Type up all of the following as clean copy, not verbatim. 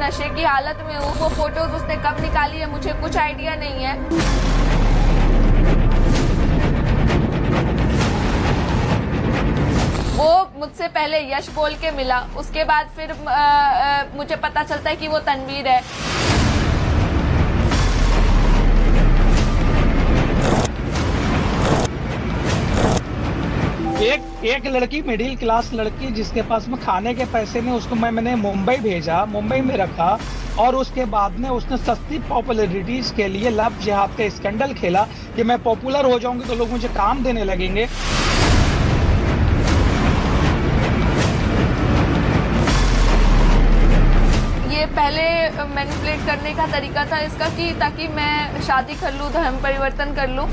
नशे की हालत में हूँ। वो फोटोज उसने कब निकाली है मुझे कुछ आइडिया नहीं है। वो मुझसे पहले यश बोल के मिला, उसके बाद फिर मुझे पता चलता है कि वो तनवीर है। एक लड़की, मिडिल क्लास लड़की जिसके पास में खाने के पैसे नहीं, उसको मैंने मुंबई भेजा, मुंबई में रखा और उसके बाद में उसने सस्ती पॉपुलैरिटी के लिए लव जिहाद का स्कैंडल खेला कि मैं पॉपुलर हो जाऊंगी तो लोग मुझे काम देने लगेंगे। ये पहले मैनिपुलेट करने का तरीका था इसका कि ताकि मैं शादी कर लूं, धर्म परिवर्तन कर लूं।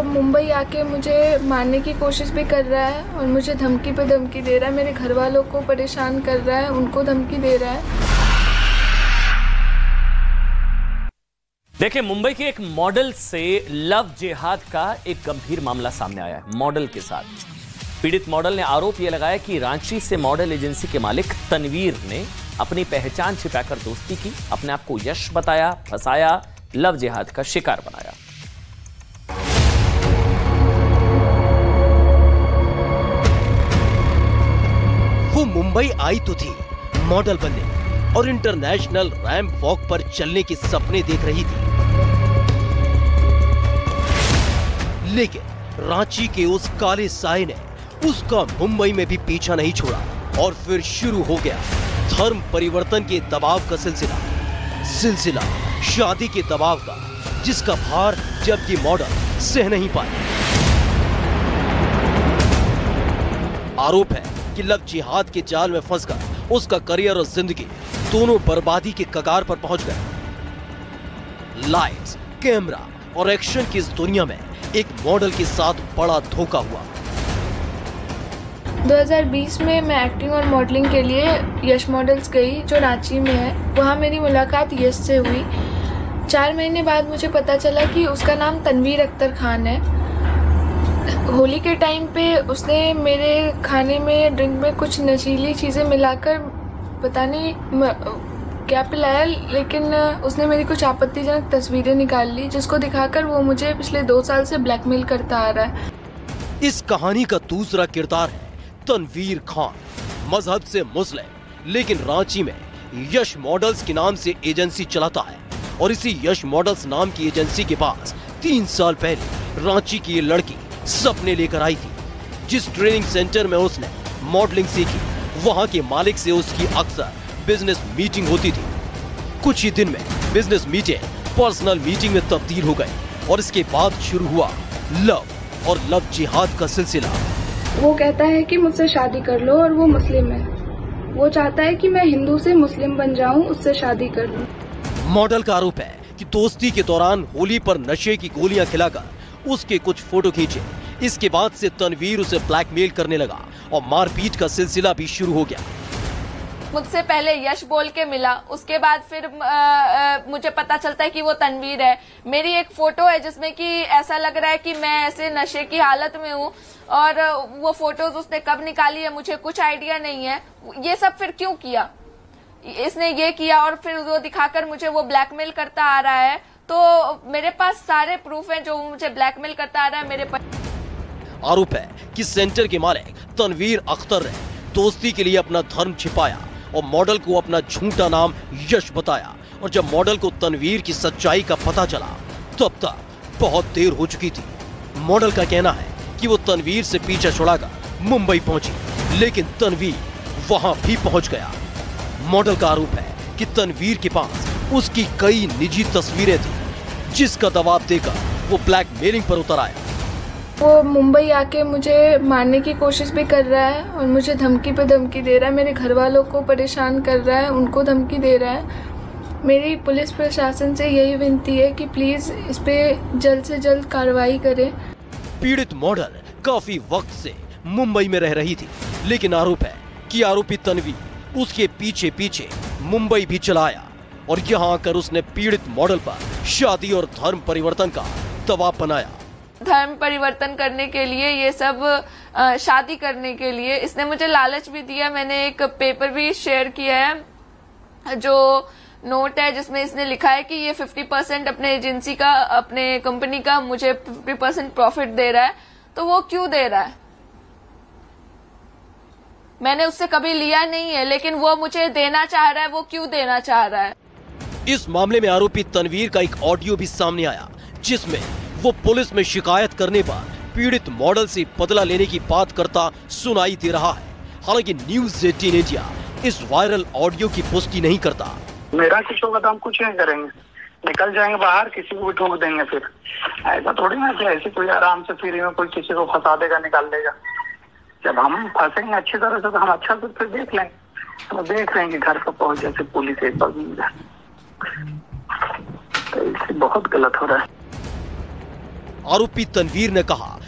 मुंबई आके मुझे मारने की कोशिश भी कर रहा है और मुझे धमकी पे धमकी दे रहा है, मेरे घर वालों को परेशान कर रहा है, उनको धमकी दे रहा है। देखिए, मुंबई के एक मॉडल से लव जिहाद का एक गंभीर मामला सामने आया है मॉडल के साथ। पीड़ित मॉडल ने आरोप यह लगाया कि रांची से मॉडल एजेंसी के मालिक तनवीर ने अपनी पहचान छिपाकर दोस्ती की, अपने आप को यश बताया, फंसाया, लव जिहाद का शिकार बनाया। वो मुंबई आई तो थी मॉडल बनने और इंटरनेशनल रैंप वॉक पर चलने के सपने देख रही थी, लेकिन रांची के उस काले साए ने उसका मुंबई में भी पीछा नहीं छोड़ा और फिर शुरू हो गया धर्म परिवर्तन के दबाव का सिलसिला शादी के दबाव का, जिसका भार जब ये मॉडल सह नहीं पाई। आरोप है कि लव जिहाद के जाल में फंसकर उसका करियर और जिंदगी दोनों बर्बादी के कगार पर पहुंच गए। लाइट्स, कैमरा और एक्शन की इस दुनिया में एक मॉडल के साथ बड़ा धोखा हुआ। 2020 में मैं एक्टिंग और मॉडलिंग के लिए यश मॉडल्स गई जो रांची में है। वहाँ मेरी मुलाकात यश से हुई। 4 महीने बाद मुझे पता चला कि उसका नाम तनवीर अख्तर खान है। होली के टाइम पे उसने मेरे खाने में, ड्रिंक में कुछ नशीली चीज़ें मिलाकर पता नहीं क्या पिलाया, लेकिन उसने मेरी कुछ आपत्तिजनक तस्वीरें निकाल ली जिसको दिखाकर वो मुझे पिछले 2 साल से ब्लैकमेल करता आ रहा है। इस कहानी का दूसरा किरदार है तनवीर खान, मजहब से मुस्लिम, लेकिन रांची में यश मॉडल्स के नाम से एजेंसी चलाता है और इसी यश मॉडल्स नाम की एजेंसी के पास 3 साल पहले रांची की ये लड़की सपने लेकर आई थी। जिस ट्रेनिंग सेंटर में उसने मॉडलिंग सीखी, वहां के मालिक से उसकी अक्सर बिजनेस मीटिंग होती थी। कुछ ही दिन में बिजनेस मीटिंग पर्सनल मीटिंग में तब्दील हो गई और इसके बाद शुरू हुआ लव जिहाद का सिलसिला। वो कहता है कि मुझसे शादी कर लो और वो मुस्लिम है। वो चाहता है कि मैं हिंदू से मुस्लिम बन जाऊं, उससे शादी कर लूं। मॉडल का आरोप है कि दोस्ती के दौरान होली पर नशे की गोलियां खिलाकर उसके कुछ फोटो खींचे। इसके बाद से तनवीर उसे ब्लैकमेल करने लगा और मारपीट का सिलसिला भी शुरू हो गया। मुझसे पहले यश बोल के मिला, उसके बाद फिर मुझे पता चलता है कि वो तनवीर है। मेरी एक फोटो है जिसमें कि ऐसा लग रहा है कि मैं ऐसे नशे की हालत में हूँ और वो फोटोज उसने कब निकाली है मुझे कुछ आइडिया नहीं है। ये सब फिर क्यों किया? इसने ये किया और फिर वो दिखाकर मुझे वो ब्लैकमेल करता आ रहा है। तो मेरे पास सारे प्रूफ हैं जो मुझे ब्लैकमेल करता आ रहा है मेरे पास। आरोप है कि सेंटर के मालिक तनवीर अख्तर ने दोस्ती के लिए अपना धर्म छिपाया और मॉडल को अपना झूठा नाम यश बताया, और जब मॉडल को तनवीर की सच्चाई का पता चला तब तक बहुत देर हो चुकी थी। मॉडल का कहना है कि वो तनवीर से पीछा छुड़ाकर मुंबई पहुंची, लेकिन तनवीर वहां भी पहुंच गया। मॉडल का आरोप है कि तनवीर के पास उसकी कई निजी तस्वीरें थी, जिसका दबाव देकर वो ब्लैकमेलिंग पर उतर आया। वो मुंबई आके मुझे मारने की कोशिश भी कर रहा है और मुझे धमकी पे धमकी दे रहा है, मेरे घर वालों को परेशान कर रहा है, उनको धमकी दे रहा है। मेरी पुलिस प्रशासन से यही विनती है कि प्लीज इस पे जल्द से जल्द कार्रवाई करें। पीड़ित मॉडल काफी वक्त से मुंबई में रह रही थी, लेकिन आरोप है कि आरोपी तनवीर उसके पीछे पीछे मुंबई भी चला आया और यहाँ आकर उसने पीड़ित मॉडल पर शादी और धर्म परिवर्तन का दबाव बनाया। धर्म परिवर्तन करने के लिए, ये सब शादी करने के लिए इसने मुझे लालच भी दिया। मैंने एक पेपर भी शेयर किया है, जो नोट है जिसमें इसने लिखा है कि ये 50% अपने एजेंसी का, अपने कंपनी का मुझे 50% प्रॉफिट दे रहा है। तो वो क्यों दे रहा है? मैंने उससे कभी लिया नहीं है, लेकिन वो मुझे देना चाह रहा है। वो क्यों देना चाह रहा है? इस मामले में आरोपी तनवीर का एक ऑडियो भी सामने आया, जिसमें वो पुलिस में शिकायत करने पर पीड़ित मॉडल से बदला लेने की बात करता सुनाई दे रहा है। हालांकि न्यूज़ 18 इंडिया इस वायरल ऑडियो की पुष्टि नहीं करता। मेरा किसी होगा तो हम कुछ नहीं करेंगे, निकल जाएंगे बाहर, किसी को भी ठोक देंगे। फिर ऐसा थोड़ी ना कि ऐसे कोई आराम से फ्री में कोई किसी को फंसा देगा, निकाल देगा। जब हम फंसेंगे अच्छी तरह से तो हम अच्छा से फिर देख लेंगे। तो देख रहे हैं कि घर पर पहुंच जैसे पुलिस एक बार मिल जाए, तो इससे बहुत गलत हो रहा है। आरोपी तनवीर ने कहा